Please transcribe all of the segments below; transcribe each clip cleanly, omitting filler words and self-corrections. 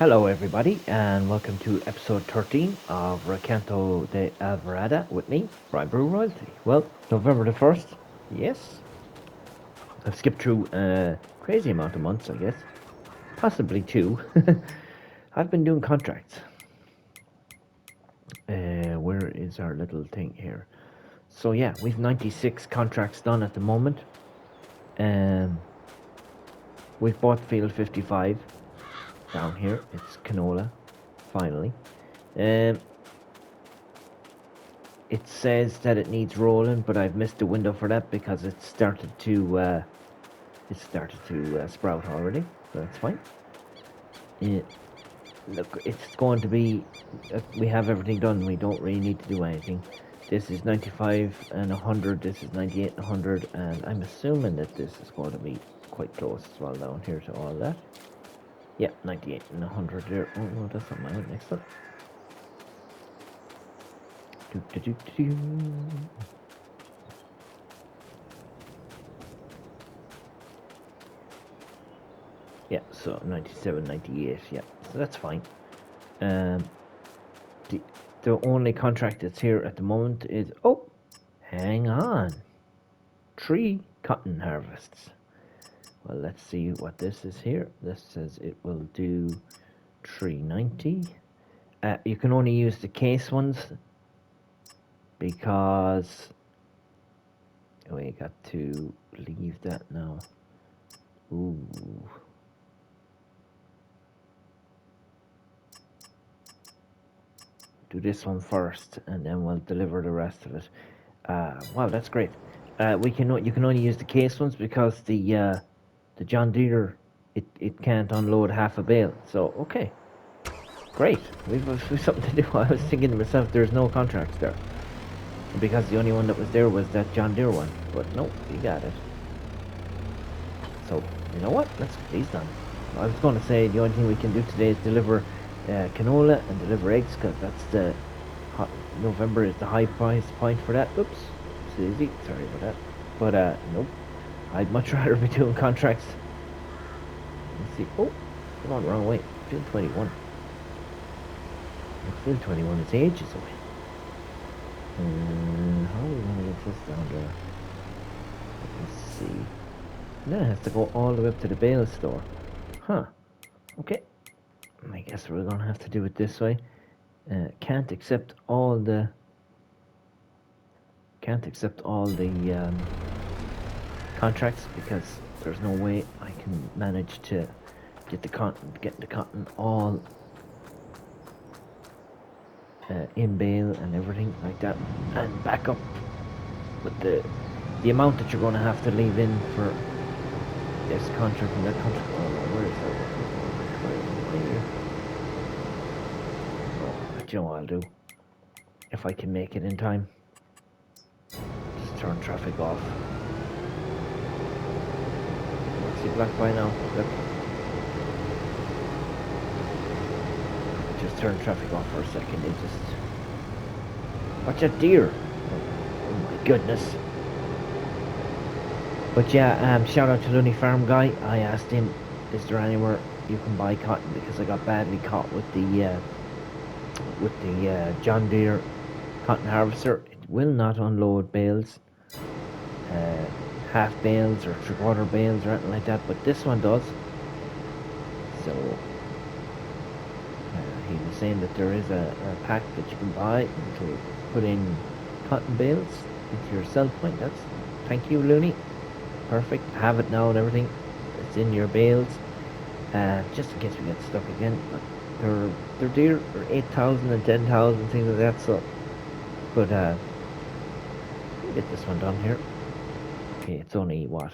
Hello, everybody, and welcome to episode 13 of Recanto da Alvorada with me, Bribery Royalty. Well, November the 1st, yes. I've skipped through a crazy amount of months, I guess. Possibly two. I've been doing contracts. Where is our little thing here? So, yeah, we've 96 contracts done at the moment. Um, we've bought Field 55 down here. It's canola, finally. Um, It says that it needs rolling, but I've missed the window for that because it started to sprout already, so that's fine. It, look, it's going to be. We have everything done. We don't really need to do anything. This is 95 and 100. This is 98 and 100, and I'm assuming that this is going to be quite close as well down here to all that. Yeah, 98 and 100 there. Oh no, that's not mine. Next up. Do, do, do, do, do. Yeah, so 97, 98, yeah, so that's fine. Um, the, the only contract that's here at the moment is, oh, hang on, 3 cotton harvests. Well, let's see what this is here. This says it will do 390. You can only use the case ones because we got to leave that now. Ooh. Do this one first, and then we'll deliver the rest of it. Wow, that's great. You can only use the case ones because the John Deere it can't unload half a bale. So okay, great. We've something to do. I was thinking to myself, there's no contracts there because the only one that was there was that John Deere one. But no, you got it. So you know what? Let's get these done. I was going to say the only thing we can do today is deliver canola and deliver eggs because that's the November is the high price point for that. Oops, Susie, sorry about that. But nope, I'd much rather be doing contracts. Let's see. Oh, come on, wrong way. Field 21. Field 21 is ages away. How are we gonna get this down there? Let's see. Then it has to go all the way up to the bale store. Huh. Okay. I guess we're gonna have to do it this way. Can't accept all the contracts because there's no way I can manage to get the cotton all in bale and everything like that, and back up with the amount that you're going to have to leave in for this contract and that contract. Oh, where is that? Oh, but you know what I'll do if I can make it in time. Just turn traffic off. See black by now. Look. Just turn traffic off for a second. It just watch that deer. Oh my goodness. But yeah, shout out to Looney Farm guy. I asked him, is there anywhere you can buy cotton because I got badly caught with the John Deere cotton harvester. It will not unload bales, half bales or 3/4 bales or anything like that, but this one does. So he was saying that there is a pack that you can buy to put in cotton bales into your sell point. Thank you, Looney. Perfect. Have it now and everything. It's in your bales. Just in case we get stuck again. But they're dear. They're 8,000 and 10,000 things like that. So, but we'll get this one done here. Okay, it's only what?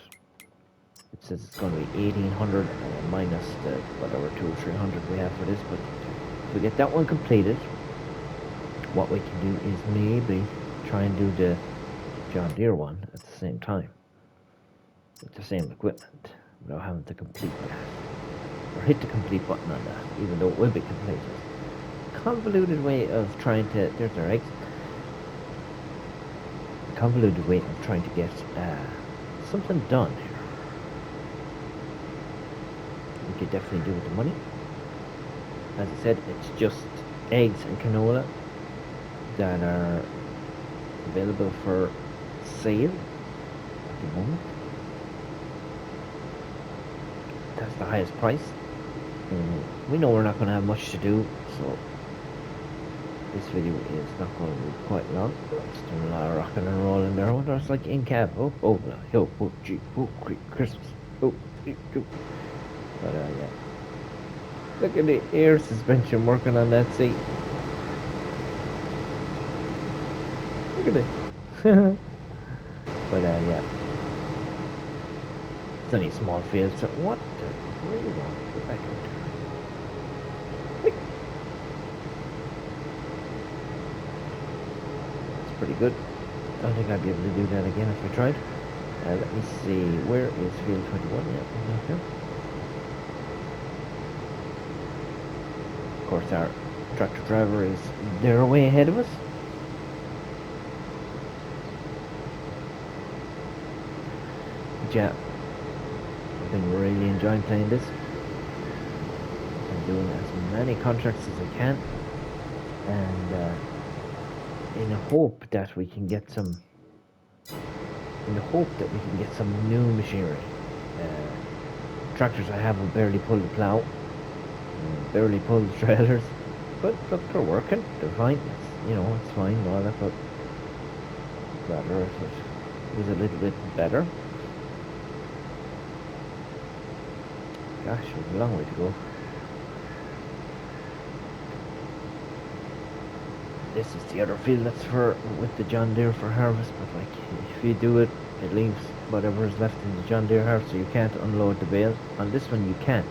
It says it's going to be 1,800 minus the whatever 200 or 300 we have for this. But if we get that one completed, what we can do is maybe try and do the John Deere one at the same time with the same equipment without having to complete that or hit the complete button on that, even though it will be completed. Convoluted way of trying to, there's our eggs. Convoluted way of trying to get something done here. We could definitely do with the money. As I said, it's just eggs and canola that are available for sale at the moment. That's the highest price. We know we're not going to have much to do, so this video is not going to be quite long. Just doing a lot of rocking and rolling there. I wonder it's like in cab. Oh, gee, Christmas. Oh, but yeah. Look at the air suspension working on that seat. Look at it. But yeah. It's only a small field, so what the really want? Go back out there. It's pretty good. I don't think I'd be able to do that again if I tried. Let me see, where is field 21? Yeah, right here. Of course, our tractor driver is there way ahead of us. But yeah, I've been really enjoying playing this. I'm doing as many contracts as I can, and in the hope that we can get some new machinery. Tractors I have will barely pull the plow, barely pull the trailers, but look, they're working, they're fine. It's fine and all that, but rather if it was a little bit better. Gosh, there's a long way to go. This is the other field that's with the John Deere for harvest, but like if you do it, it leaves whatever is left in the John Deere harvest, so you can't unload the bale. On this one you can.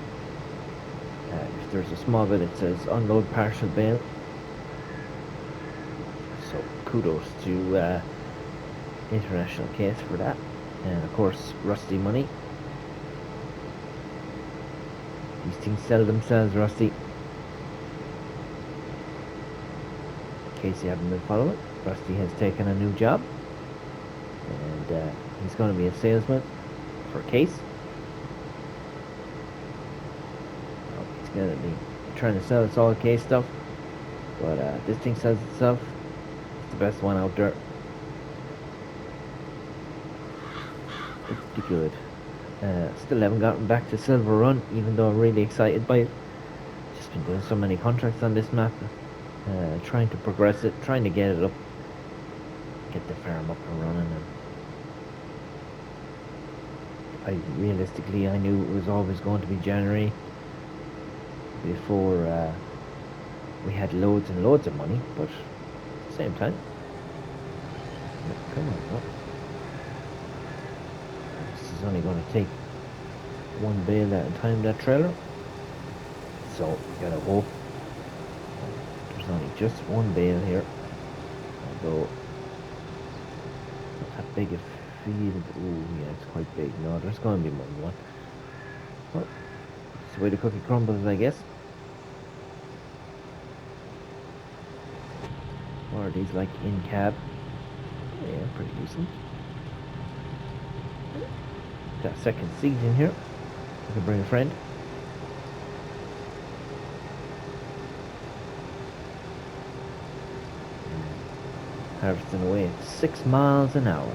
If there's a small bit, it says unload partial bale. So kudos to International Case for that, and of course Rusty Money. These things sell themselves, Rusty. In case you haven't been following, Rusty has taken a new job, and he's going to be a salesman for Case. He's going to be trying to sell us all Case stuff, but this thing sells itself. It's the best one out there. Pretty good. Still haven't gotten back to Silver Run, even though I'm really excited by it. Just been doing so many contracts on this map. Trying to progress it, trying to get it up, get the farm up and running. And I knew it was always going to be January before we had loads and loads of money, but at the same time, come on, this is only going to take one bale at a time, that trailer, so you gotta hope. There's only just one bale here, although not that big a field. Oh yeah, it's quite big. No, there's going to be more than one. Well, it's the way the cookie crumbles, I guess. Or are these like in cab? Yeah, pretty decent. Got a second seat in here. I can bring a friend. Harvesting away at 6 miles an hour.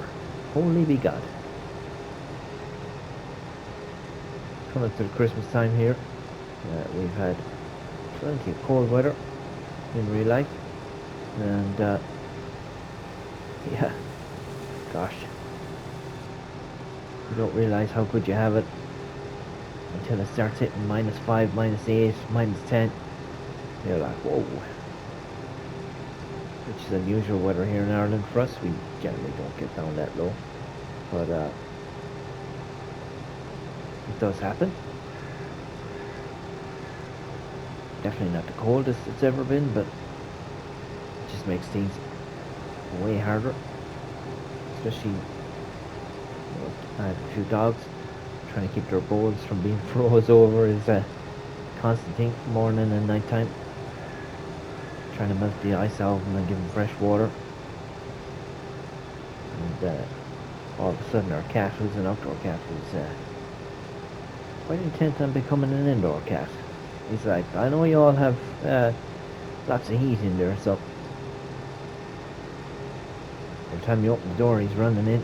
Holy be God. Coming to the Christmas time here. We've had plenty of cold weather in real life. And yeah, gosh. You don't realise how good you have it until it starts hitting -5, -8, -10. You're like, whoa. Which is unusual weather here in Ireland for us. We generally don't get down that low, but it does happen. Definitely not the coldest it's ever been, but it just makes things way harder. Especially, I have a few dogs. Trying to keep their bowls from being froze over is a constant thing, morning and night time. Trying to melt the ice out and then give them fresh water. And all of a sudden our cat, who's an outdoor cat, was quite intent on becoming an indoor cat. He's like, I know you all have lots of heat in there, so every time you open the door, he's running in.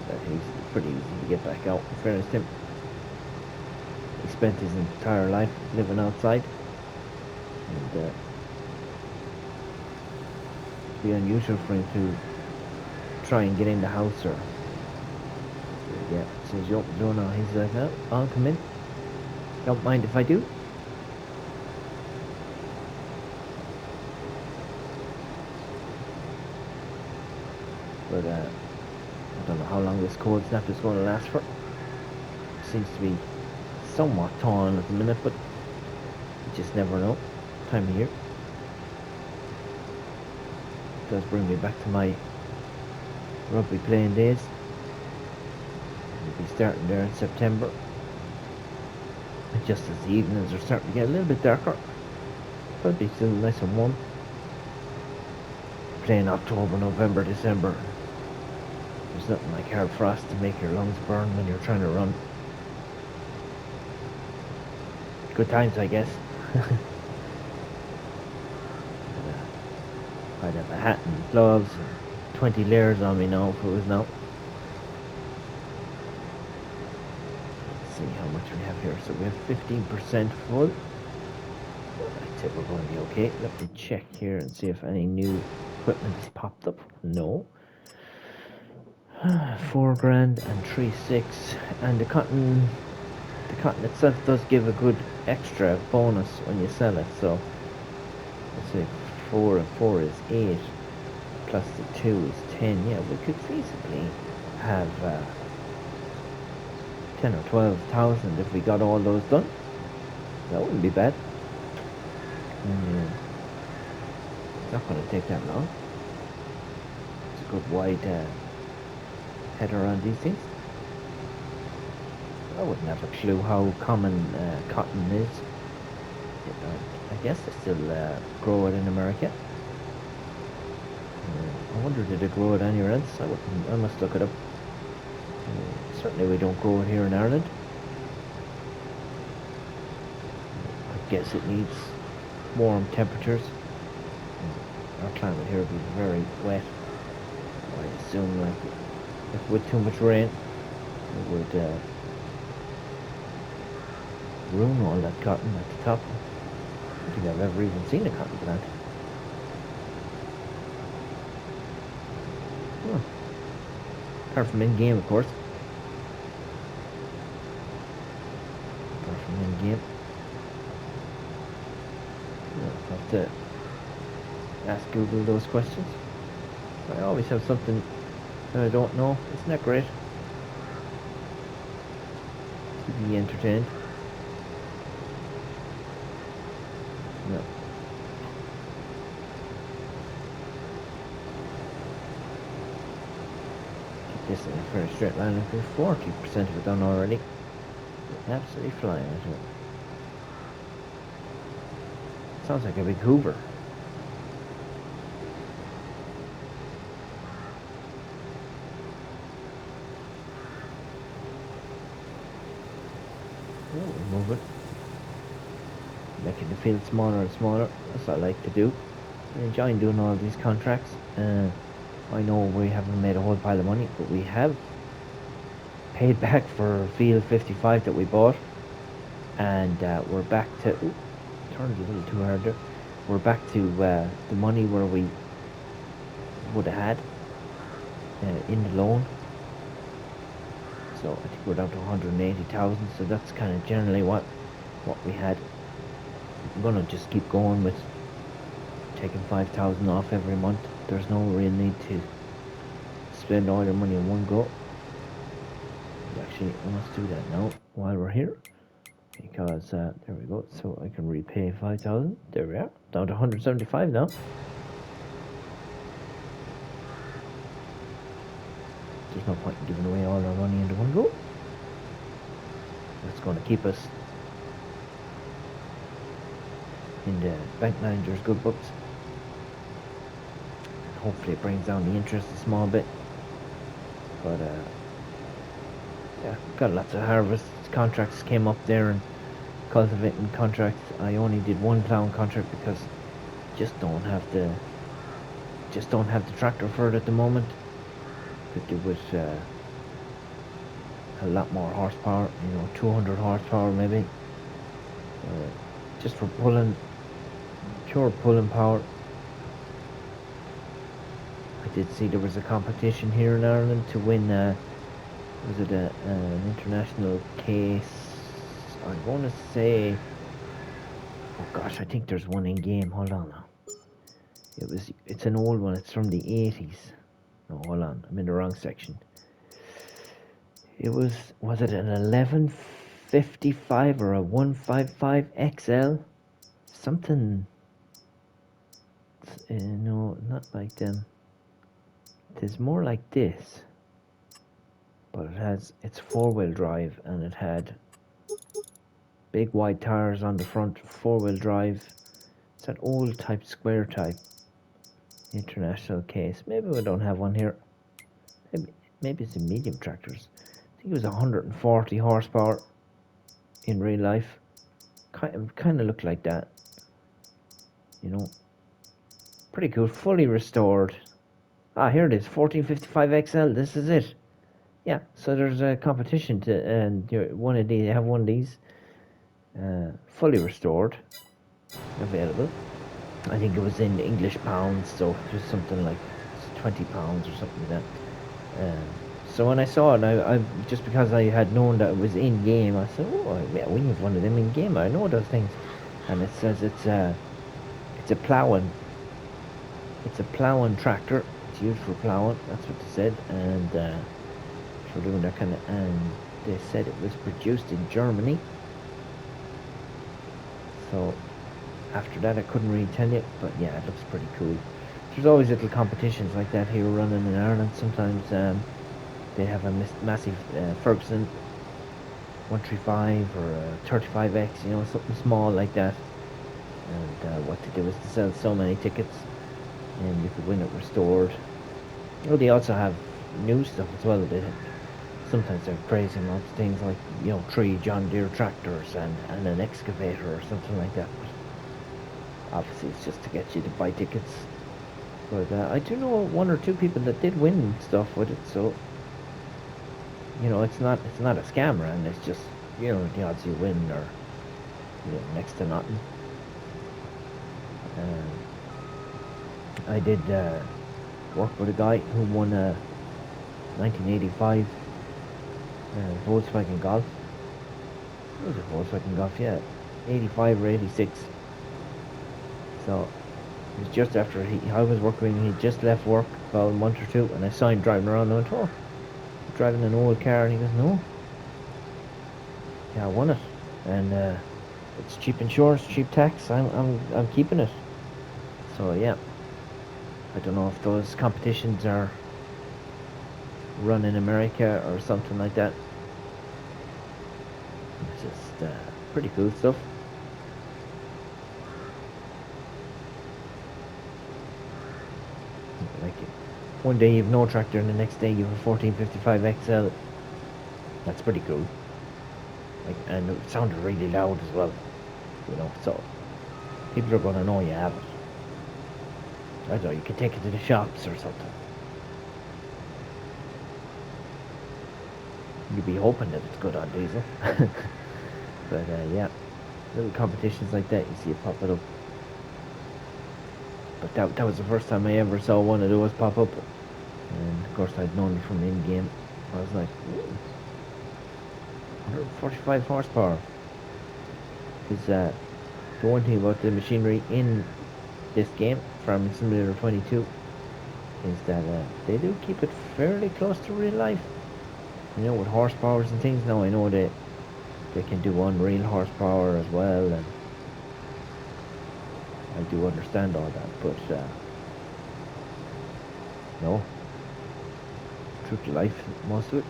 But he's pretty easy to get back out. In fairness to him, he spent his entire life living outside, and it'd be unusual for him to try and get in the house or. Yeah, as soon as you open the door now, he's like, oh, I'll come in. Don't mind if I do. But I don't know how long this cold snap is going to last for. Seems to be somewhat thawing at the minute, but you just never know. Time of year. It does bring me back to my rugby playing days. We'll be starting there in September. And just as the evenings are starting to get a little bit darker, but it'll be still nice and warm. Playing October, November, December. There's nothing like hard frost to make your lungs burn when you're trying to run. Good times, I guess. I'd have a hat and gloves and 20 layers on me now if it was now. Let's see how much we have here. So we have 15% full. I'd say we're going to be okay. Let me check here and see if any new equipment has popped up. No. 4 grand and 3.6, and the cotton itself does give a good extra bonus when you sell it. So let's say 4 and 4 is 8, plus the 2 is 10. Yeah, we could feasibly have 10 or 12,000 if we got all those done. That wouldn't be bad. It's not going to take that long. It's a good wide header on these things. I wouldn't have a clue how common cotton is. I guess they still grow it in America. I wonder, did they grow it anywhere else? I must look it up. Certainly we don't grow it here in Ireland. I guess it needs warm temperatures. Our climate here would be very wet. I assume, like, if with too much rain, it would ruin all that cotton at the top. I don't think I've ever even seen a cotton plant. Apart from in-game, of course. Apart from in-game. I'll have to ask Google those questions. I always have something that I don't know. Isn't that great? To be entertained. No. Keep this in a very straight line. Look, we're 40% of it done already. Absolutely flying into it. Sounds like a big Hoover. We'll move it. Making the field smaller and smaller. That's what I like to do. I'm enjoying doing all these contracts. I know we haven't made a whole pile of money, but we have paid back for field 55 that we bought, and we're back to. Ooh, turned a little too hard there. We're back to the money where we would have had in the loan. So I think we're down to 180,000. So that's kind of generally what we had. I'm gonna just keep going with taking 5,000 off every month. There's no real need to spend all your money in one go. Actually, let's do that now while we're here, because there we go. So I can repay 5,000. There we are, down to 175 now. There's no point in giving away all our money into one go. That's going to keep us in the bank manager's good books. And hopefully it brings down the interest a small bit. But yeah, got lots of harvest contracts came up there, and cultivating contracts. I only did one plowing contract because just don't have the tractor for it at the moment. Could do with a lot more horsepower, 200 horsepower maybe, just for pulling, pure pulling power. I did see there was a competition here in Ireland to win, was it an international case? I'm going to say, oh gosh, I think there's one in game. Hold on now. It's an old one. It's from the 80s. No, hold on. I'm in the wrong section. It was it an 1155 or a 155 XL? Something, no, not like them. It's more like this. But it's four-wheel drive, and it had big wide tires on the front, four-wheel drive. It's an old type, square type international case. Maybe we don't have one here. Maybe it's in medium tractors. I think it was 140 horsepower in real life. Kind of looked like that. Pretty cool. Fully restored. Ah, here it is. 1455 XL. This is it. Yeah. So there's a competition to, and one of these. Have one of these. Fully restored. Available. I think it was in English pounds, so it was something like £20 or something like that. So when I saw it, I just because I had known that it was in game, I said, "Oh, yeah, we have one of them in game. I know those things." And it says it's a ploughing. It's a ploughing tractor. It's used for ploughing. That's what they said, and for doing that kind of. And they said it was produced in Germany. So after that, I couldn't really tell you, but yeah, it looks pretty cool. There's always little competitions like that here running in Ireland. Sometimes they have a massive Ferguson 135 or a 35X, something small like that. And what they do is to sell so many tickets, and you could win it restored. They also have new stuff as well. Sometimes they're crazy amounts of things like 3 John Deere tractors and an excavator or something like that. But obviously, it's just to get you to buy tickets. But I do know one or two people that did win stuff with it, so it's not a scammer, and it's just the odds you win are next to nothing. I did work with a guy who won a 1985 Volkswagen Golf. It was a Volkswagen Golf, yeah, 85 or 86. So it was just after I was working. He just left work about a month or two, and I saw him driving around. And I went, "Oh, you're driving an old car?" And he goes, "No, yeah, I won it, and it's cheap insurance, cheap tax. I'm keeping it." So yeah, I don't know if those competitions are run in America or something like that. It's just pretty cool stuff. Like one day you have no tractor, and the next day you have a 1455 XL. That's pretty cool. And it sounded really loud as well. So people are going to know you have it. I don't know, you can take it to the shops or something. You'd be hoping that it's good on diesel. But yeah, little competitions like that, you see it pop it up. But that was the first time I ever saw one of those pop up. And of course I'd known it from in-game. I was like, 145 horsepower. Because the one thing about the machinery in this game, Farming Simulator 22, is that they do keep it fairly close to real life. With horsepowers and things. Now I know they can do unreal horsepower as well, and I do understand all that, but no, true to life, most of it.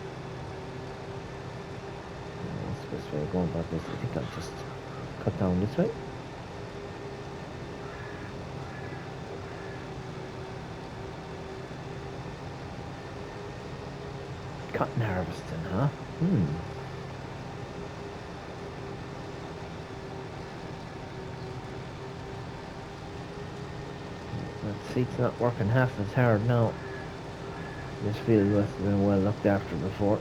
What's the best way of going about this? I think I'll just cut down this way. Cotton harvesting, huh? That seat's not working half as hard now. This field must have been well looked after before.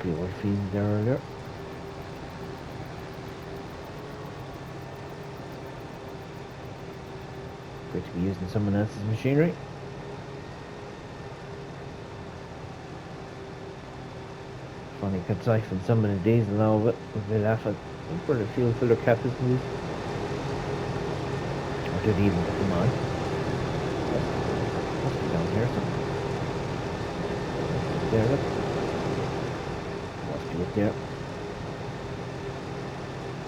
Okay, what field there earlier? Going to be using someone else's machinery. Funny, could siphon some of the diesel out of it. We'll laugh at where the fuel filler cap is moved. Or did he even put them on? Must be down here somewhere. There, look. Must be up there.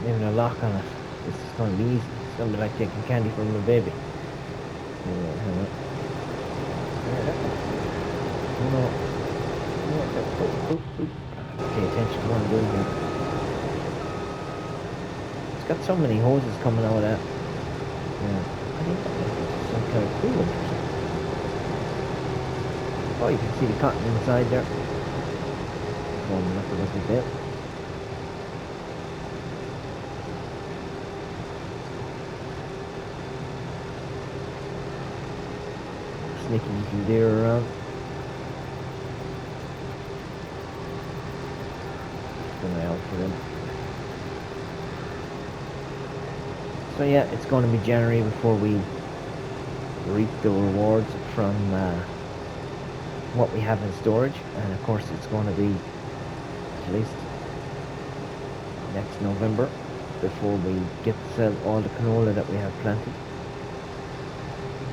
Even a lock on it. This is going to be easy. It's going to be like taking candy from a baby. Hang on. No. Pay attention to what I'm doing here. It's got so many hoses coming out of that. Yeah. I think that's some kind of coolant or something. Oh, you can see the cotton inside there. Going up a little bit. Sneaky little deer around. Keep an eye out for them. So yeah, it's going to be January before we reap the rewards from what we have in storage, and of course it's going to be at least next November before we get to sell all the canola that we have planted.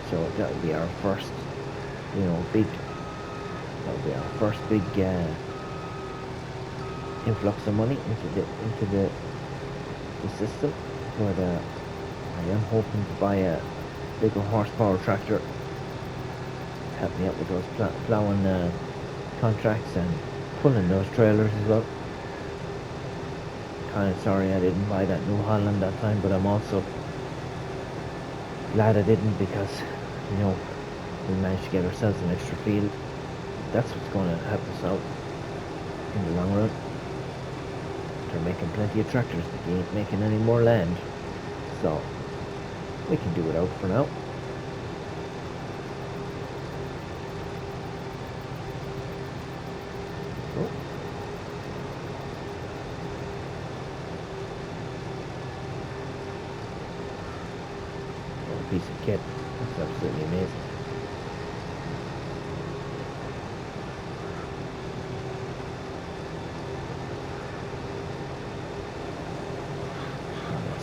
So that'll be our first, that'll be our first big influx of money into the system. But I am hoping to buy a bigger horsepower tractor to help me out with those plowing contracts and pulling those trailers as well. Kind of sorry I didn't buy that New Holland that time, but I'm also glad I didn't, because we managed to get ourselves an extra field. That's what's going to help us out in the long run. They're making plenty of tractors, but they ain't making any more land, so we can do without for now. Oh. What a piece of kit. That's absolutely amazing.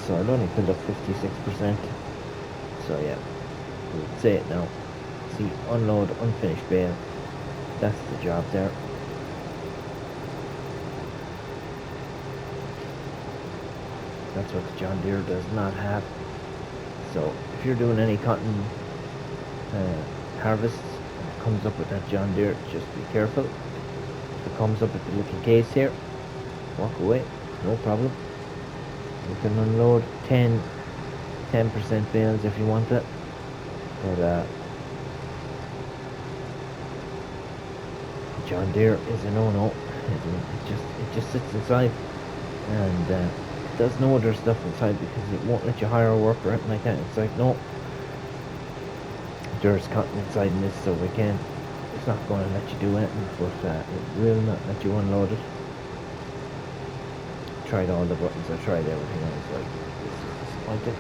So I'd only filled up 56%. So yeah, we'll say it now. See, unload unfinished bale. That's the job there. That's what the John Deere does not have. So if you're doing any cotton harvests and it comes up with that John Deere, just be careful. If it comes up with the little case here, walk away, no problem. You can unload 10% bales if you want it, but John Deere is a no-no. It just sits inside, and it does no other stuff inside, because it won't let you hire a worker or anything like that. It's like, no, there's cotton inside in this, so it's not going to let you do anything, but it will not let you unload it. Tried all the buttons, I tried everything, I was like, this is disappointing.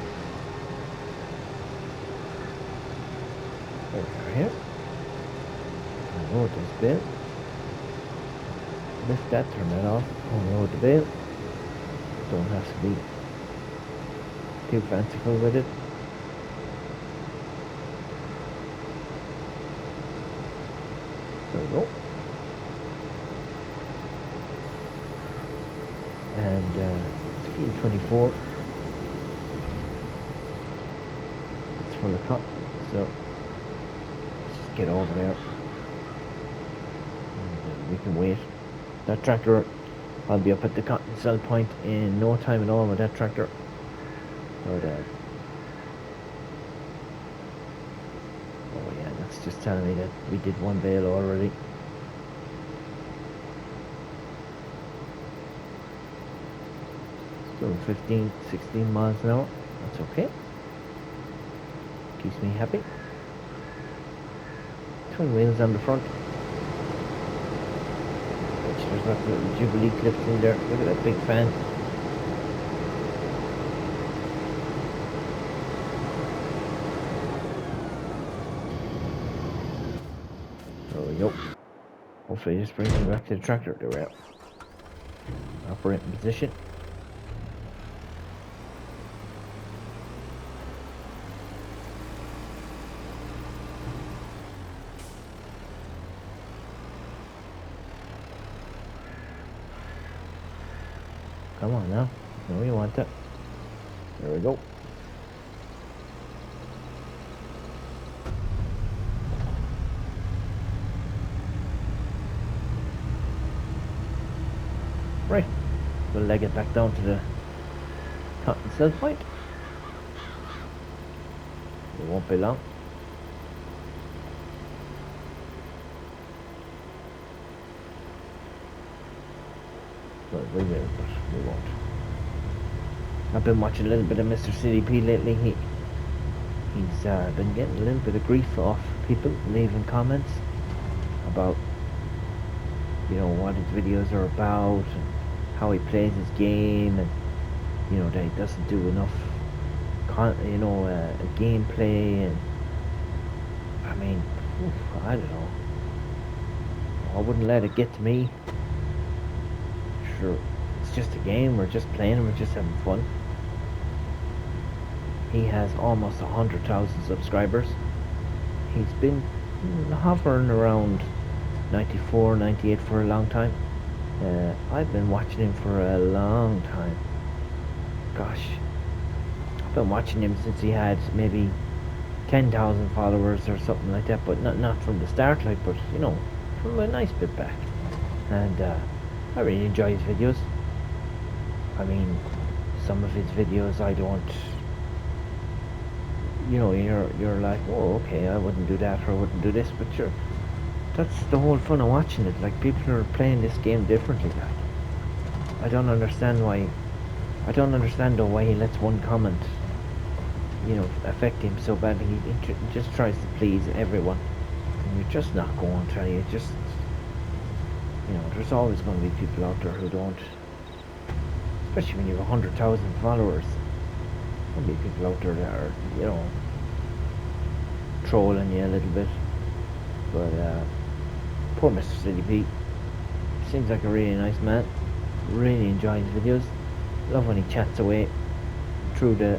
There we are here. Unload this bale. Lift that, turn that off, unload the bale. Don't have to be too fanciful with it. There we go. And field 24, it's full of cotton, so let's just get over there, and we can wait. That tractor, I'll be up at the cotton sell point in no time at all with that tractor. But oh yeah, that's just telling me that we did one bale already. Doing 15, 16 miles an hour. That's okay. Keeps me happy. Twin wheels on the front. Which there's lots of little Jubilee clips in there. Look at that big fan. There we go. Hopefully this brings me back to the tractor. There we are. Operating position. Come on now. No, you want that. There we go. Right. We'll leg it back down to the cotton cell point. It won't be long. Well, we will, but we won't. I've been watching a little bit of Mr. CDP lately. He's been getting a little bit of grief off people leaving comments about, you know, what his videos are about and how he plays his game, and you know that he doesn't do enough, gameplay, and I mean, I don't know. I wouldn't let it get to me. Sure, it's just a game. We're just playing. We're just having fun. He has almost 100,000 subscribers. He's been hovering around 94, 98 for a long time. I've been watching him for a long time. Gosh, I've been watching him since he had maybe 10,000 followers or something like that, but not from the start, like, but you know, from a nice bit back. And I really enjoy his videos. I mean, some of his videos I don't, you know, you're like, oh, okay, I wouldn't do that or I wouldn't do this, but sure, that's the whole fun of watching it. Like, people are playing this game differently. Like, I don't understand why though why he lets one comment, you know, affect him so badly. He just tries to please everyone, and you're just not going to. You just, you know, there's always going to be people out there who don't, especially when you have 100,000 followers. There'll be people out there that are, you know, trolling you a little bit. But poor Mr. CDP seems like a really nice man. Really enjoy his videos. Love when he chats away through the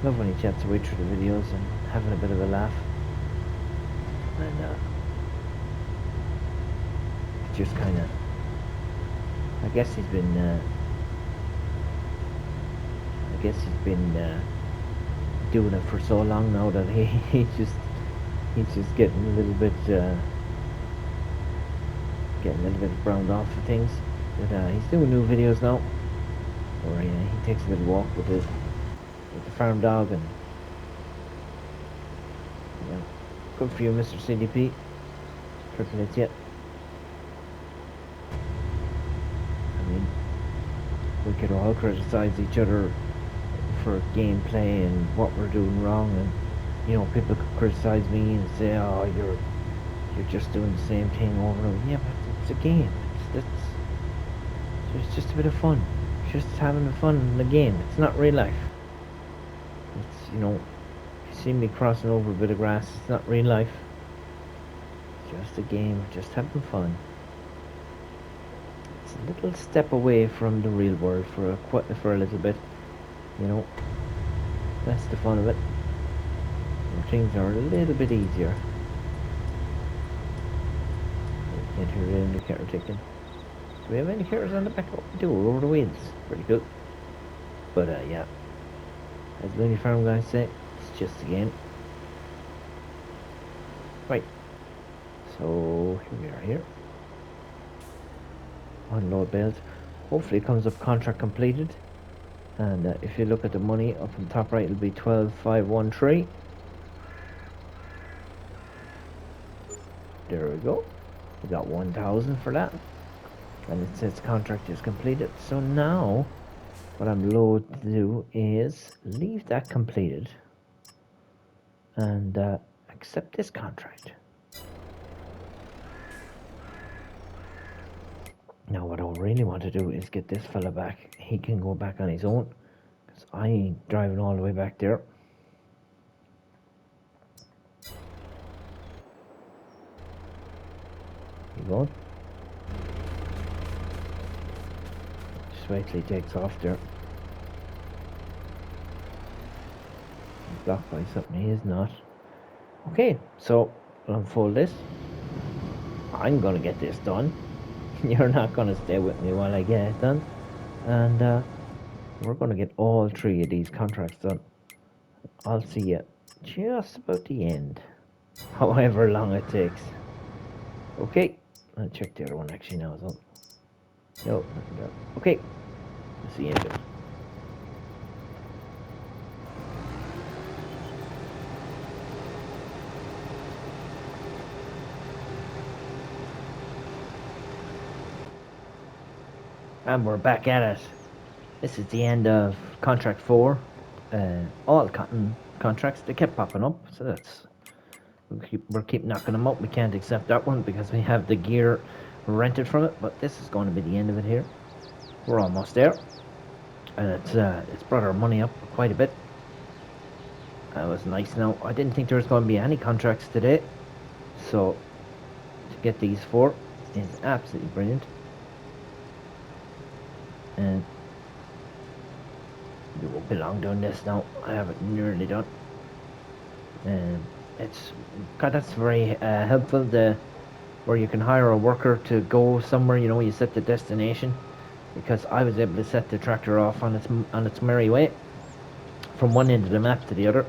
videos and having a bit of a laugh. And just kind of, I guess he's been doing it for so long now that he's just getting a little bit browned off for things. But he's doing new videos now, where he takes a little walk with the farm dog, and you know, good for you, Mr. CDP. Triple hits yet. I mean, we could all criticize each other for gameplay and what we're doing wrong, and you know, people could criticize me and say, oh, you're just doing the same thing over and over. Yeah, but it's a game. It's just a bit of fun. Just having fun in the game. It's not real life. It's, you know, you see me crossing over a bit of grass, it's not real life. It's just a game, just having fun. It's a little step away from the real world for a little bit, you know. That's the fun of it. And things are a little bit easier. Can't hear the indicator ticking. Do we have indicators on the back? Oh, we do, over the wheels. Pretty good. But yeah, as many farm guys say, it's just a game. Right. So here we are here. Unload bales. Hopefully it comes up contract completed. And if you look at the money up on the top right, it'll be 12,513. There we go. We got 1,000 for that. And it says contract is completed. So now what I'm loath to do is leave that completed and accept this contract. Now what I really want to do is get this fella back. He can go back on his own, because I ain't driving all the way back there. You going? Just wait till he takes off there. He's blocked by something he is not. Okay, so I'll unfold this. I'm gonna get this done. You're not gonna stay with me while I get it done. And we're gonna get all 3 of these contracts done. I'll see you just about the end. However long it takes. Okay, I'll check the other one actually now as well. No, nothing there. Okay, I'll see you in a bit. And we're back at it. This is the end of contract 4. All cotton contracts, they kept popping up, so that's we're keep knocking them up. We can't accept that one because we have the gear rented from it, but this is going to be the end of it here. We're almost there, and it's brought our money up quite a bit. That was nice. Now I didn't think there was going to be any contracts today, so to get these 4 is absolutely brilliant. And we won't be long doing this now. I have it nearly done. And that's very helpful. Where you can hire a worker to go somewhere, you set the destination, because I was able to set the tractor off on its merry way from one end of the map to the other,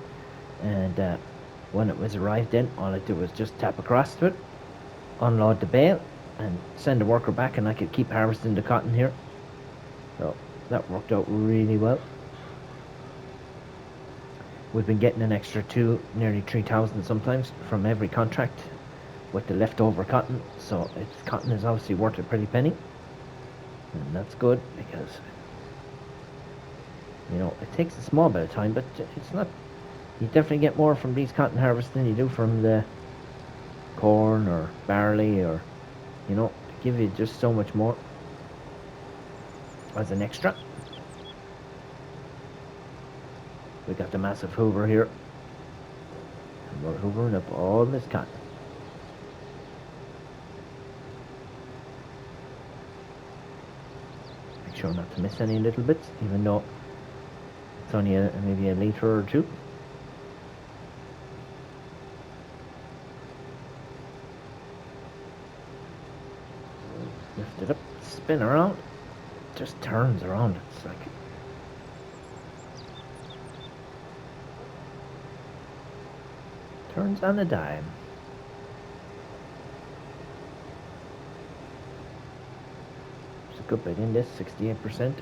and when it was arrived in, all I did was just tap across to it, unload the bale, and send the worker back, and I could keep harvesting the cotton here. So that worked out really well. We've been getting an extra 2, nearly 3,000 sometimes from every contract with the leftover cotton, so cotton is obviously worth a pretty penny, and that's good because it takes a small bit of time, but it's not. You definitely get more from these cotton harvests than you do from the corn or barley, or they give you just so much more as an extra. We got the massive hoover here, and we're hoovering up all this cotton. Make sure not to miss any little bits, even though it's only maybe a litre or 2. Lift it up, spin around, just turns around. It's like turns on a dime. There's a good bit in this, 68%.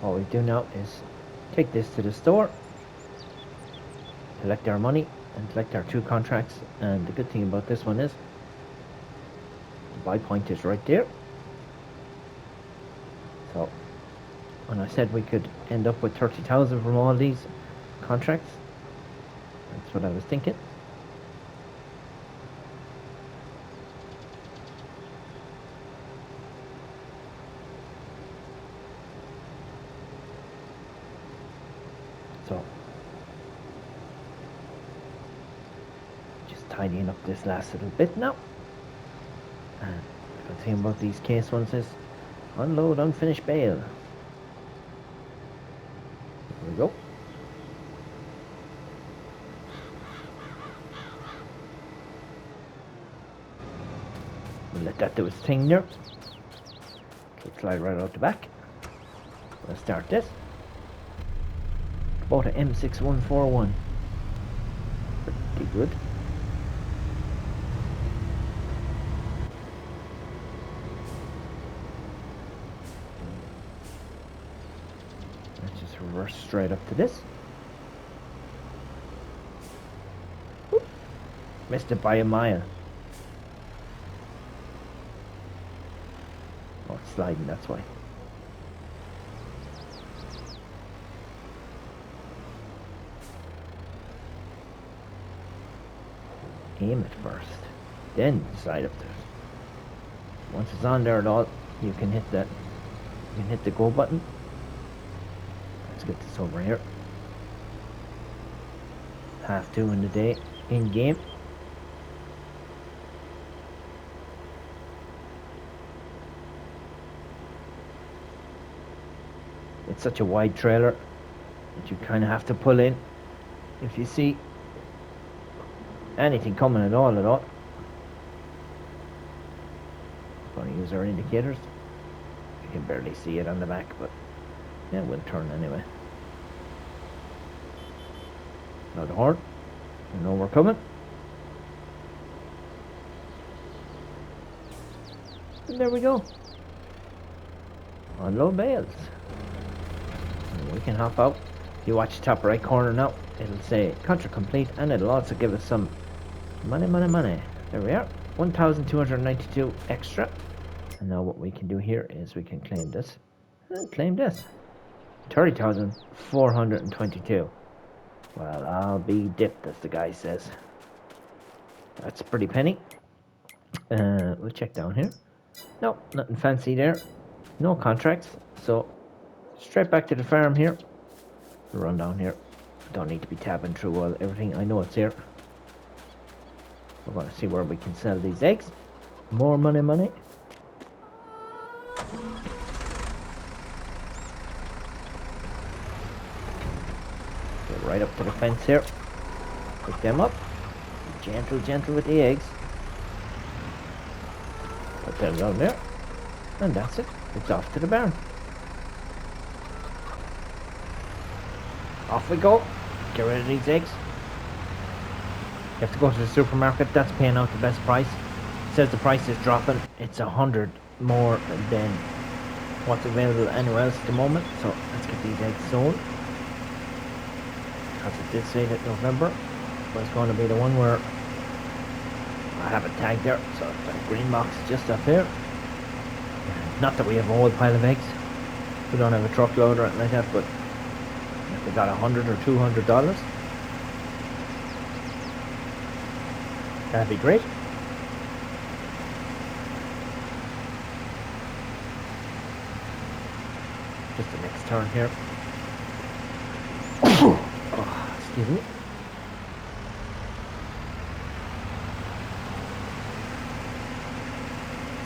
All we do now is take this to the store, collect our money, and collect our 2 contracts. And the good thing about this one is the buy point is right there. So when I said we could end up with 30,000 from all these contracts, that's what I was thinking. So just tidying up this last little bit now. And the good thing about these case ones is unload unfinished bale. There we go. We'll let that do its thing there. It'll slide right out the back. We'll start this. Bought a M6141. Pretty good. Let's just reverse straight up to this. Oop. Missed it by a mile. Oh, it's sliding, that's why. aim it first, then decide if there's. Once it's on there at all, you can hit the go button. Let's get this over here. 2:30 in the day, in game. It's such a wide trailer that you kind of have to pull in if you see anything coming at all. Going to use our indicators. You can barely see it on the back, but yeah, we'll turn anyway. Now the horn. You know we're coming. And there we go. Unload bales. And we can hop out. If you watch the top right corner now, it'll say contract complete, and it'll also give us some money. There we are. 1,292 extra. And now what we can do here is we can claim this. And claim this. 30,422. Well, I'll be dipped, as the guy says. That's a pretty penny. We'll check down here. No, nothing fancy there. No contracts. So, straight back to the farm here. We'll run down here. Don't need to be tabbing through everything. I know it's here. We're going to see where we can sell these eggs. More money. Get right up to the fence here. Pick them up. Gentle with the eggs. Put them down there. And that's it. It's off to the barn. Off we go. Get rid of these eggs. You have to go to the supermarket. That's paying out the best price. It says the price is dropping. It's 100 more than what's available anywhere else at the moment. So let's get these eggs sold. Because it did say that November was going to be the one where I have it tagged there. So the green box is just up here. Not that we have a whole pile of eggs. We don't have a truckload or anything like that, but if we got $100 or $200, that'd be great. Just the next turn here. Oh, excuse me.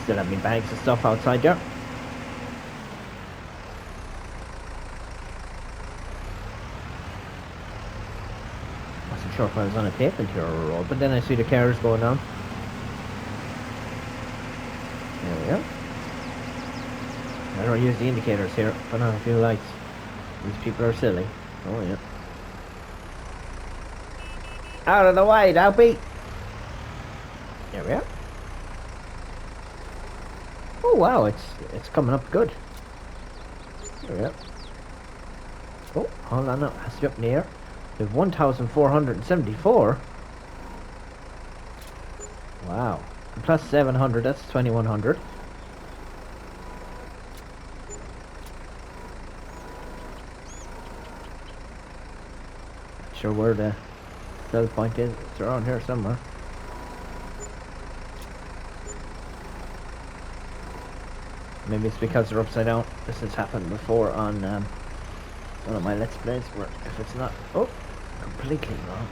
Still have my bags of stuff outside there. Wasn't sure if I was on a pavement here or a road, but then I see the cars going down. There we go. I don't use the indicators here, put on a few lights. These people are silly. Oh yeah. Out of the way, don't be! There we are. Oh wow, it's coming up good. There we are. Oh, hold on now, it has to be up in the air. We have 1,474. Wow. And plus 700, that's 2,100. Not sure where the sell point is. It's around here somewhere. Maybe it's because they're upside down. This has happened before on one of my Let's Plays where if it's not... Oh! Completely wrong.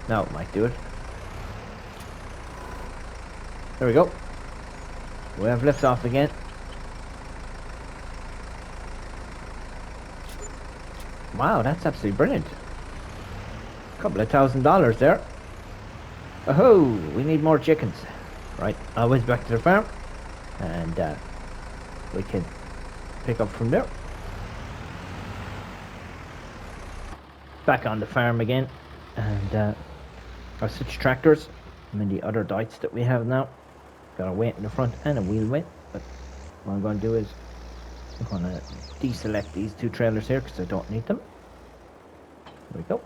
Now it might do it. There we go. We have lift off again. Wow, that's absolutely brilliant. A couple of $1,000 there. Oh, we need more chickens. Right, I'll whiz back to the farm and we can pick up from there. Back on the farm again, and our switch tractors. I mean the other dites that we have now. Got a weight in the front and a wheel weight, but what I'm going to do is I'm going to deselect these two trailers here because I don't need them. There we go.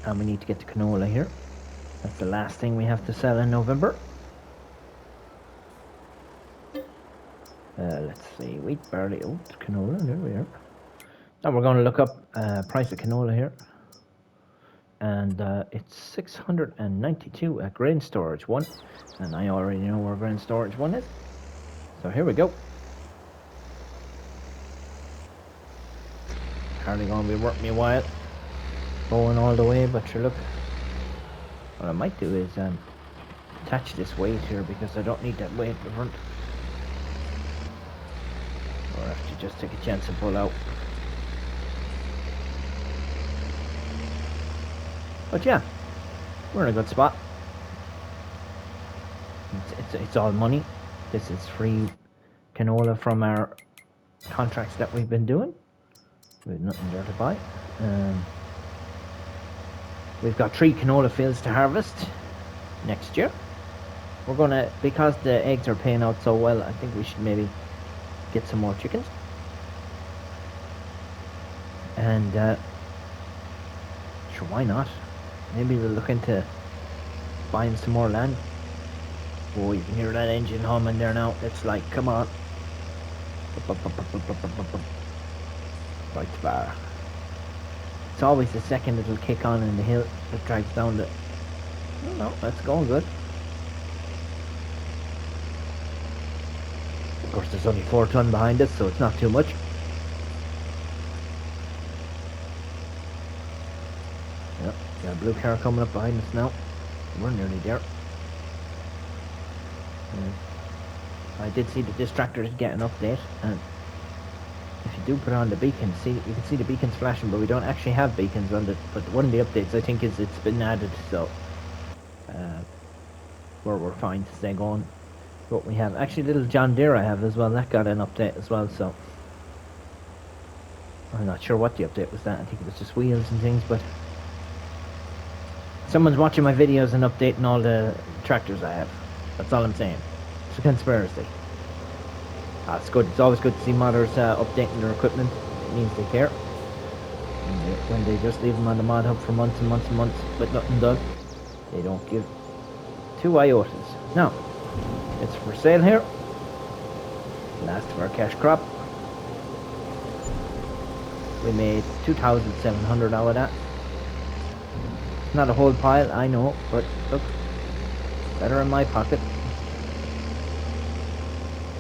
And we need to get the canola here. That's the last thing we have to sell in November. Let's see, wheat, barley, oats, canola, there we are. Now we're going to look up price of canola here, and it's 692 at grain storage 1, and I already know where grain storage 1 is, so here we go. Hardly going to be worth me a while going all the way, but sure, look, what I might do is attach this weight here because I don't need that weight in the front, or I have to just take a chance and pull out. But yeah, we're in a good spot. It's all money. This is free canola from our contracts that we've been doing. We have nothing there to buy. We've got 3 canola fields to harvest next year. We're gonna, because the eggs are paying out so well, I think we should maybe get some more chickens. And sure, why not? Maybe we'll look into buying some more land. Oh, you can hear that engine humming there now. It's like, come on. Right bar. It's always the second little kick on in the hill that drags down the... Oh no, that's going good. Of course, there's only 4 ton behind us, so it's not too much. Yep, got a blue car coming up behind us now. We're nearly there. I did see that this tractor is getting an update, and if you do put on the beacon, see, you can see the beacons flashing, but we don't actually have beacons on it. But one of the updates, I think, is it's been added, so we're fine to stay going. But we have actually little John Deere I have as well. That got an update as well, so I'm not sure what the update was. That I think it was just wheels and things, but someone's watching my videos and updating all the tractors I have. That's all I'm saying. It's a conspiracy. It's good. It's always good to see modders updating their equipment. It means they care. And when they just leave them on the mod hub for months and months and months with nothing done, they don't give 2 iotas. Now, it's for sale here. Last of our cash crop. We made 2,700 out of that. Not a whole pile, I know, but look, better in my pocket.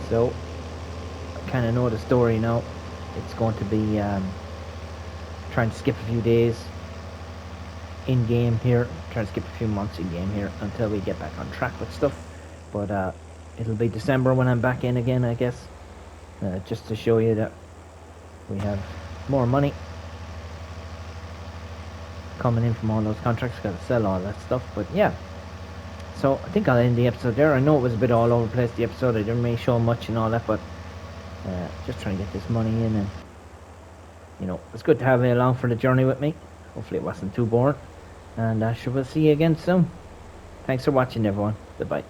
So, I kind of know the story now. It's going to be trying to skip a few days in game here, trying to skip a few months in game here until we get back on track with stuff. But it'll be December when I'm back in again, I guess, just to show you that we have more money coming in from all those contracts. Gotta sell all that stuff, but yeah. So I think I'll end the episode there. I know it was a bit all over the place, the episode. I didn't really show much and all that, but just trying to get this money in, and you know, it's good to have you along for the journey with me. Hopefully it wasn't too boring, and we'll see you again soon. Thanks for watching, everyone. Goodbye.